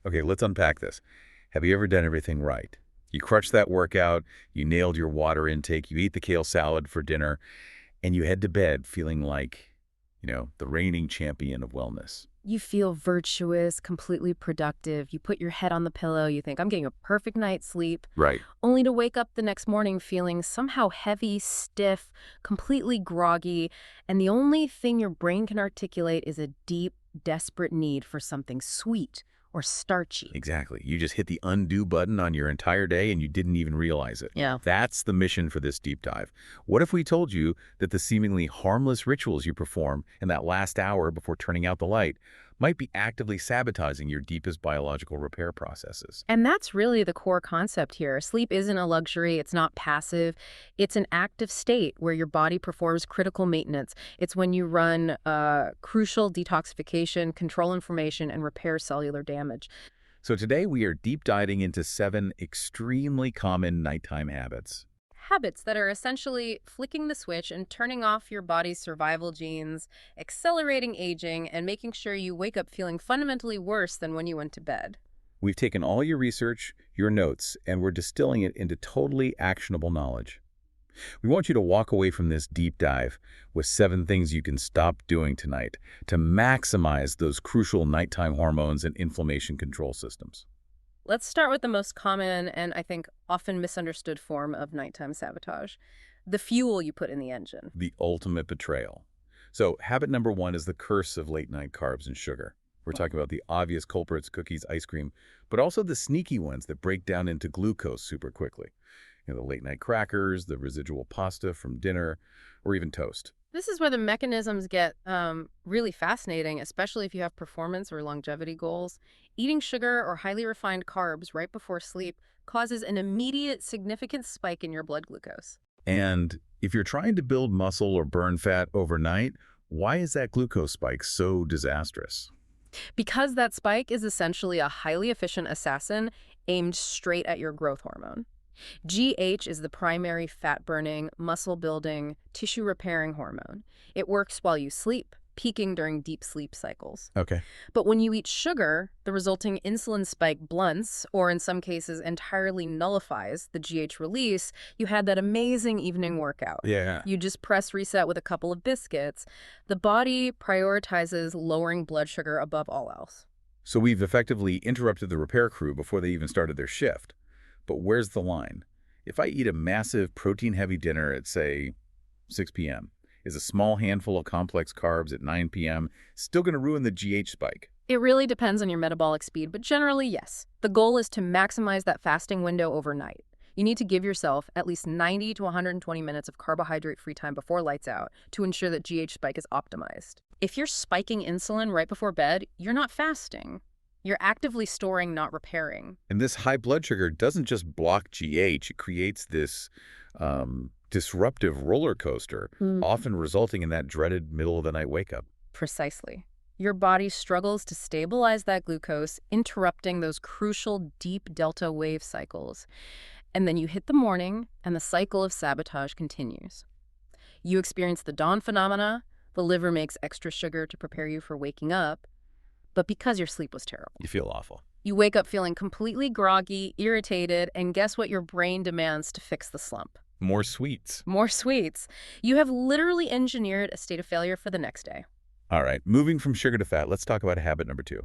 Okay, let's unpack this. Have you ever done everything right? You crushed that workout, you nailed your water intake, you eat the kale salad for dinner, and you head to bed feeling like, the reigning champion of wellness. You feel virtuous, completely productive. You put your head on the pillow. You think, I'm getting a perfect night's sleep, Right. only to wake up the next morning feeling somehow heavy, stiff, completely groggy. And the only thing your brain can articulate is a deep, desperate need for something sweet or starchy. Exactly. You just hit the undo button on your entire day and you didn't even realize it. Yeah. That's the mission for this deep dive. What if we told you that the seemingly harmless rituals you perform in that last hour before turning out the light might be actively sabotaging your deepest biological repair processes? And that's really the core concept here. Sleep isn't a luxury. It's not passive. It's an active state where your body performs critical maintenance. It's when you run crucial detoxification, control inflammation, and repair cellular damage. So today we are deep diving into 7 extremely common nighttime habits. Habits that are essentially flicking the switch and turning off your body's survival genes, accelerating aging, and making sure you wake up feeling fundamentally worse than when you went to bed. We've taken all your research, your notes, and we're distilling it into totally actionable knowledge. We want you to walk away from this deep dive with 7 things you can stop doing tonight to maximize those crucial nighttime hormones and inflammation control systems. Let's start with the most common and I think often misunderstood form of nighttime sabotage, the fuel you put in the engine. The ultimate betrayal. So habit number 1 is the curse of late-night carbs and sugar. We're talking about the obvious culprits, cookies, ice cream, but also the sneaky ones that break down into glucose super quickly. The late-night crackers, the residual pasta from dinner, or even toast. This is where the mechanisms get really fascinating, especially if you have performance or longevity goals. Eating sugar or highly refined carbs right before sleep causes an immediate significant spike in your blood glucose. And if you're trying to build muscle or burn fat overnight, why is that glucose spike so disastrous? Because that spike is essentially a highly efficient assassin aimed straight at your growth hormone. GH is the primary fat-burning, muscle-building, tissue-repairing hormone. It works while you sleep, peaking during deep sleep cycles. Okay. But when you eat sugar, the resulting insulin spike blunts, or in some cases entirely nullifies, the GH release. You had that amazing evening workout. Yeah. You just press reset with a couple of biscuits. The body prioritizes lowering blood sugar above all else. So we've effectively interrupted the repair crew before they even started their shift. But where's the line? If I eat a massive protein-heavy dinner at, say, 6 p.m., is a small handful of complex carbs at 9 p.m. still going to ruin the GH spike? It really depends on your metabolic speed, but generally, yes. The goal is to maximize that fasting window overnight. You need to give yourself at least 90 to 120 minutes of carbohydrate-free time before lights out to ensure that GH spike is optimized. If you're spiking insulin right before bed, you're not fasting. You're actively storing, not repairing. And this high blood sugar doesn't just block GH, it creates this disruptive roller coaster, often resulting in that dreaded middle-of-the-night wake-up. Precisely. Your body struggles to stabilize that glucose, interrupting those crucial deep delta wave cycles. And then you hit the morning, and the cycle of sabotage continues. You experience the dawn phenomena, the liver makes extra sugar to prepare you for waking up, but because your sleep was terrible. You feel awful. You wake up feeling completely groggy, irritated, and guess what your brain demands to fix the slump? More sweets. More sweets. You have literally engineered a state of failure for the next day. All right, moving from sugar to fat, let's talk about habit number 2,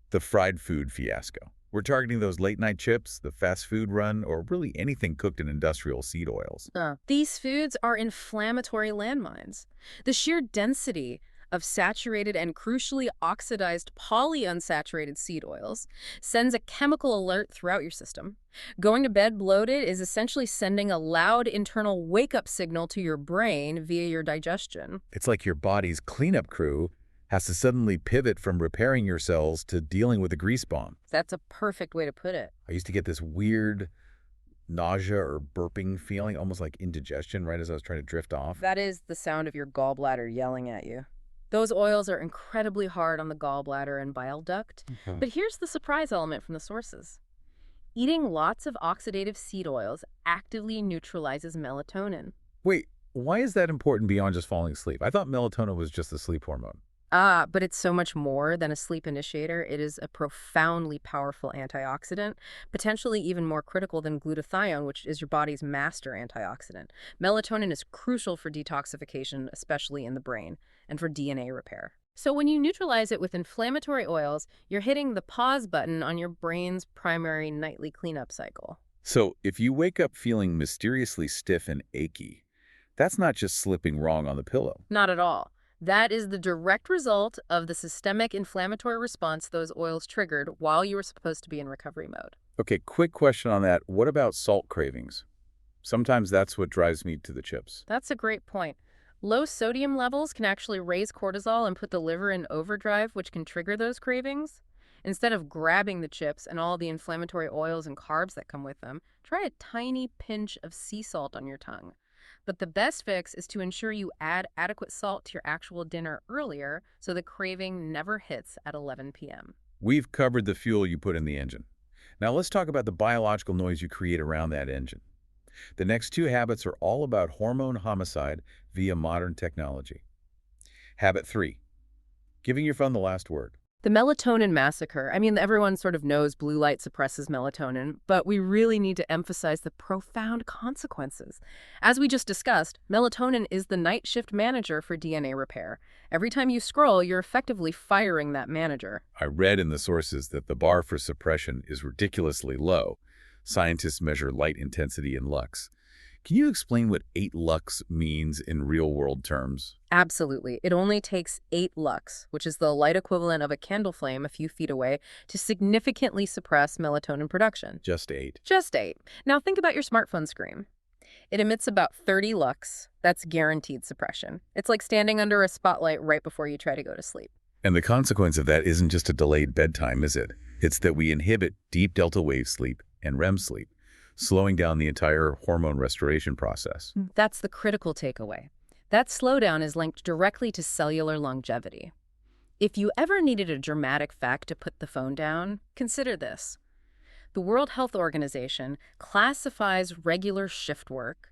the fried food fiasco. We're targeting those late-night chips, the fast food run, or really anything cooked in industrial seed oils. These foods are inflammatory landmines. The sheer density of saturated and crucially oxidized polyunsaturated seed oils sends a chemical alert throughout your system. Going to bed bloated is essentially sending a loud internal wake-up signal to your brain via your digestion. It's like your body's cleanup crew has to suddenly pivot from repairing your cells to dealing with a grease bomb. That's a perfect way to put it. I used to get this weird nausea or burping feeling, almost like indigestion, right as I was trying to drift off. That is the sound of your gallbladder yelling at you. Those oils are incredibly hard on the gallbladder and bile duct. But here's the surprise element from the sources. Eating lots of oxidative seed oils actively neutralizes melatonin. Wait, why is that important beyond just falling asleep? I thought melatonin was just the sleep hormone. But it's so much more than a sleep initiator. It is a profoundly powerful antioxidant, potentially even more critical than glutathione, which is your body's master antioxidant. Melatonin is crucial for detoxification, especially in the brain, and for DNA repair. So when you neutralize it with inflammatory oils, you're hitting the pause button on your brain's primary nightly cleanup cycle. So if you wake up feeling mysteriously stiff and achy, that's not just slipping wrong on the pillow. Not at all. That is the direct result of the systemic inflammatory response those oils triggered while you were supposed to be in recovery mode. Okay, quick question on that. What about salt cravings? Sometimes that's what drives me to the chips. That's a great point. Low sodium levels can actually raise cortisol and put the liver in overdrive, which can trigger those cravings. Instead of grabbing the chips and all the inflammatory oils and carbs that come with them, try a tiny pinch of sea salt on your tongue. But the best fix is to ensure you add adequate salt to your actual dinner earlier so the craving never hits at 11 p.m. We've covered the fuel you put in the engine. Now let's talk about the biological noise you create around that engine. The next two habits are all about hormone homicide via modern technology. Habit 3, giving your phone the last word. The melatonin massacre. I mean, everyone sort of knows blue light suppresses melatonin, but we really need to emphasize the profound consequences. As we just discussed, melatonin is the night shift manager for DNA repair. Every time you scroll, you're effectively firing that manager. I read in the sources that the bar for suppression is ridiculously low. Scientists measure light intensity in lux. Can you explain what 8 lux means in real-world terms? Absolutely. It only takes 8 lux, which is the light equivalent of a candle flame a few feet away, to significantly suppress melatonin production. Just 8. Just 8. Now think about your smartphone screen. It emits about 30 lux. That's guaranteed suppression. It's like standing under a spotlight right before you try to go to sleep. And the consequence of that isn't just a delayed bedtime, is it? It's that we inhibit deep delta wave sleep and REM sleep, slowing down the entire hormone restoration process. That's the critical takeaway. That slowdown is linked directly to cellular longevity. If you ever needed a dramatic fact to put the phone down, consider this. The World Health Organization classifies regular shift work,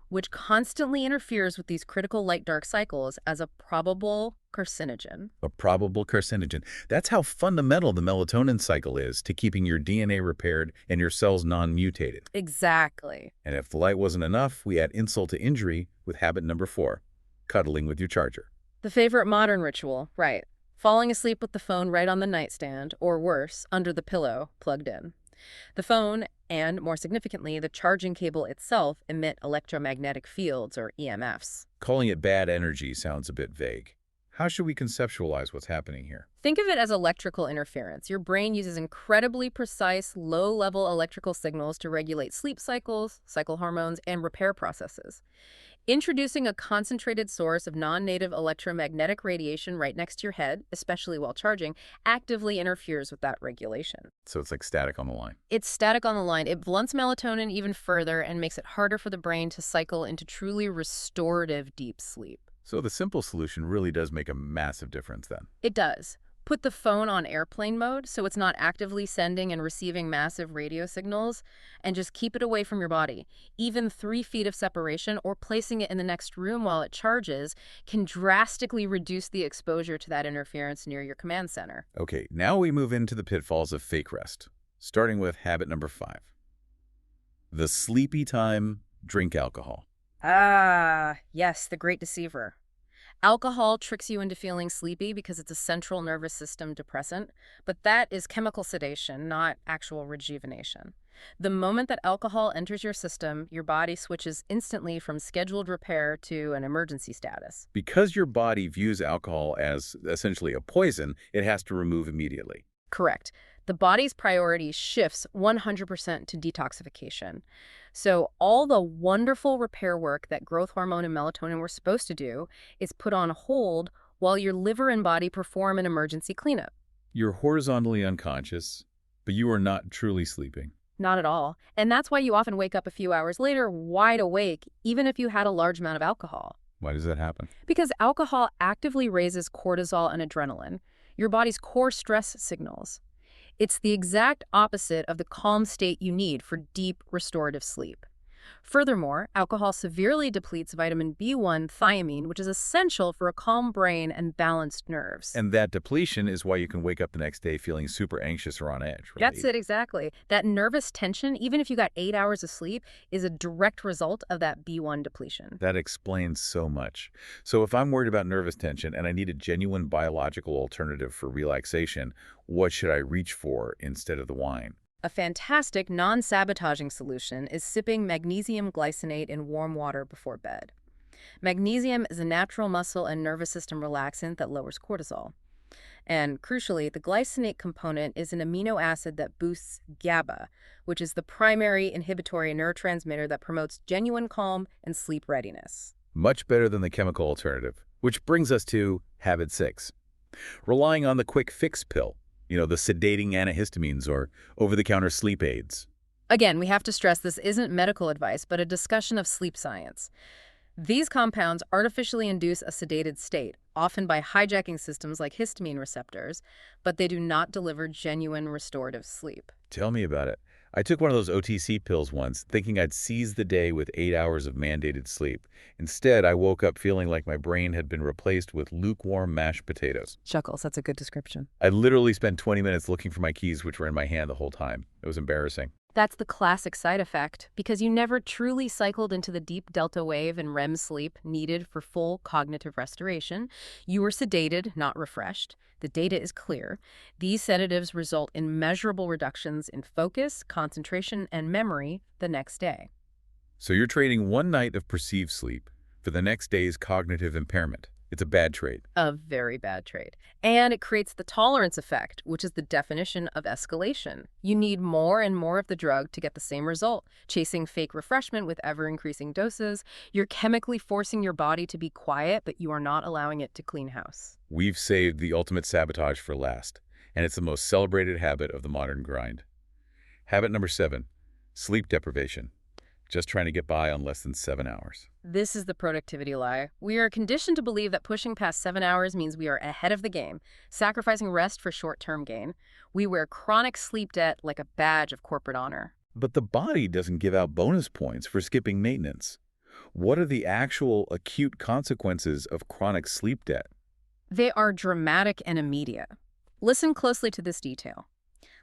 which constantly interferes with these critical light-dark cycles, as a probable carcinogen. A probable carcinogen. That's how fundamental the melatonin cycle is to keeping your DNA repaired and your cells non-mutated. Exactly. And if the light wasn't enough, we add insult to injury with habit number 4, cuddling with your charger. The favorite modern ritual, right. Falling asleep with the phone right on the nightstand, or worse, under the pillow, plugged in. The phone, and more significantly, the charging cable itself, emit electromagnetic fields, or EMFs. Calling it bad energy sounds a bit vague. How should we conceptualize what's happening here? Think of it as electrical interference. Your brain uses incredibly precise, low-level electrical signals to regulate sleep cycles, cycle hormones, and repair processes. Introducing a concentrated source of non-native electromagnetic radiation right next to your head, especially while charging, actively interferes with that regulation. So it's like static on the line. It's static on the line. It blunts melatonin even further and makes it harder for the brain to cycle into truly restorative deep sleep. So the simple solution really does make a massive difference then. It does. Put the phone on airplane mode so it's not actively sending and receiving massive radio signals, and just keep it away from your body. Even 3 feet of separation or placing it in the next room while it charges can drastically reduce the exposure to that interference near your command center. Okay, now we move into the pitfalls of fake rest, starting with habit number 5. The sleepy time, drink alcohol. Yes, the great deceiver. Alcohol tricks you into feeling sleepy because it's a central nervous system depressant, but that is chemical sedation, not actual rejuvenation. The moment that alcohol enters your system, your body switches instantly from scheduled repair to an emergency status. Because your body views alcohol as essentially a poison, it has to remove immediately. Correct. The body's priority shifts 100% to detoxification. So all the wonderful repair work that growth hormone and melatonin were supposed to do is put on hold while your liver and body perform an emergency cleanup. You're horizontally unconscious, but you are not truly sleeping. Not at all. And that's why you often wake up a few hours later wide awake, even if you had a large amount of alcohol. Why does that happen? Because alcohol actively raises cortisol and adrenaline, your body's core stress signals. It's the exact opposite of the calm state you need for deep, restorative sleep. Furthermore, alcohol severely depletes vitamin B1 thiamine, which is essential for a calm brain and balanced nerves. And that depletion is why you can wake up the next day feeling super anxious or on edge, That's right? it exactly. That nervous tension, even if you got 8 hours of sleep, is a direct result of that B1 depletion. That explains so much. So if I'm worried about nervous tension and I need a genuine biological alternative for relaxation, what should I reach for instead of the wine? A fantastic non-sabotaging solution is sipping magnesium glycinate in warm water before bed. Magnesium is a natural muscle and nervous system relaxant that lowers cortisol. And crucially, the glycinate component is an amino acid that boosts GABA, which is the primary inhibitory neurotransmitter that promotes genuine calm and sleep readiness. Much better than the chemical alternative. Which brings us to habit 6. Relying on the quick fix pill. The sedating antihistamines or over-the-counter sleep aids. Again, we have to stress this isn't medical advice, but a discussion of sleep science. These compounds artificially induce a sedated state, often by hijacking systems like histamine receptors, but they do not deliver genuine restorative sleep. Tell me about it. I took one of those OTC pills once, thinking I'd seize the day with 8 hours of mandated sleep. Instead, I woke up feeling like my brain had been replaced with lukewarm mashed potatoes. Chuckles, that's a good description. I literally spent 20 minutes looking for my keys, which were in my hand the whole time. It was embarrassing. That's the classic side effect, because you never truly cycled into the deep delta wave and REM sleep needed for full cognitive restoration. You were sedated, not refreshed. The data is clear. These sedatives result in measurable reductions in focus, concentration, and memory the next day. So you're trading one night of perceived sleep for the next day's cognitive impairment. It's a bad trade. A very bad trade. And it creates the tolerance effect, which is the definition of escalation. You need more and more of the drug to get the same result. Chasing fake refreshment with ever-increasing doses, you're chemically forcing your body to be quiet, but you are not allowing it to clean house. We've saved the ultimate sabotage for last, and it's the most celebrated habit of the modern grind. Habit number 7, sleep deprivation. Just trying to get by on less than 7 hours. This is the productivity lie. We are conditioned to believe that pushing past 7 hours means we are ahead of the game, sacrificing rest for short-term gain. We wear chronic sleep debt like a badge of corporate honor. But the body doesn't give out bonus points for skipping maintenance. What are the actual acute consequences of chronic sleep debt? They are dramatic and immediate. Listen closely to this detail.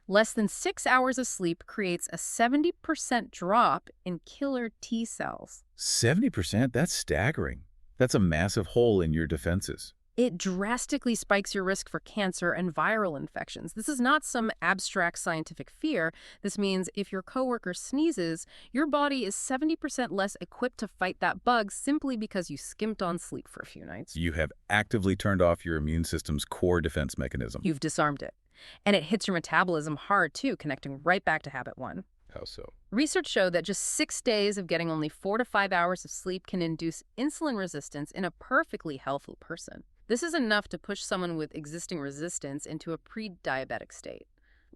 Less than 6 hours of sleep creates a 70% drop in killer T cells. 70%? That's staggering. That's a massive hole in your defenses. It drastically spikes your risk for cancer and viral infections. This is not some abstract scientific fear. This means if your coworker sneezes, your body is 70% less equipped to fight that bug simply because you skimped on sleep for a few nights. You have actively turned off your immune system's core defense mechanism. You've disarmed it. And it hits your metabolism hard, too, connecting right back to habit 1. How so? Research showed that just 6 days of getting only 4 to 5 hours of sleep can induce insulin resistance in a perfectly healthy person. This is enough to push someone with existing resistance into a pre-diabetic state.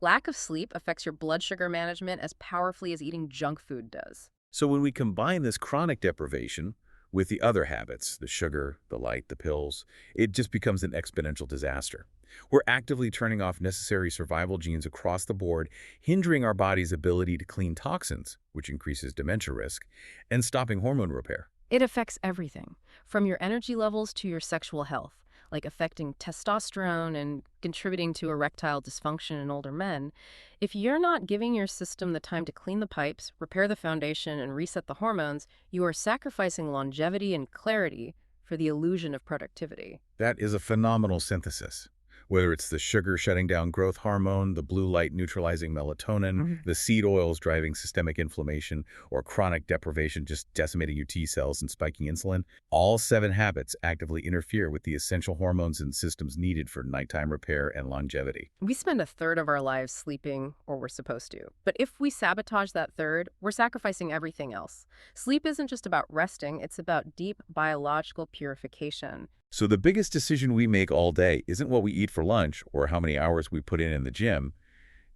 Lack of sleep affects your blood sugar management as powerfully as eating junk food does. So when we combine this chronic deprivation with the other habits, the sugar, the light, the pills, it just becomes an exponential disaster. We're actively turning off necessary survival genes across the board, hindering our body's ability to clean toxins, which increases dementia risk, and stopping hormone repair. It affects everything, from your energy levels to your sexual health, like affecting testosterone and contributing to erectile dysfunction in older men. If you're not giving your system the time to clean the pipes, repair the foundation, and reset the hormones, you are sacrificing longevity and clarity for the illusion of productivity. That is a phenomenal synthesis. Whether it's the sugar shutting down growth hormone, the blue light neutralizing melatonin, the seed oils driving systemic inflammation, or chronic deprivation just decimating your T cells and spiking insulin, all 7 habits actively interfere with the essential hormones and systems needed for nighttime repair and longevity. We spend a third of our lives sleeping, or we're supposed to. But if we sabotage that third, we're sacrificing everything else. Sleep isn't just about resting, it's about deep biological purification. So the biggest decision we make all day isn't what we eat for lunch or how many hours we put in the gym.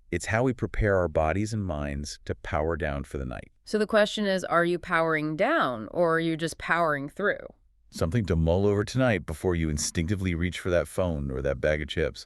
It's how we prepare our bodies and minds to power down for the night. So the question is, are you powering down, or are you just powering through? Something to mull over tonight before you instinctively reach for that phone or that bag of chips.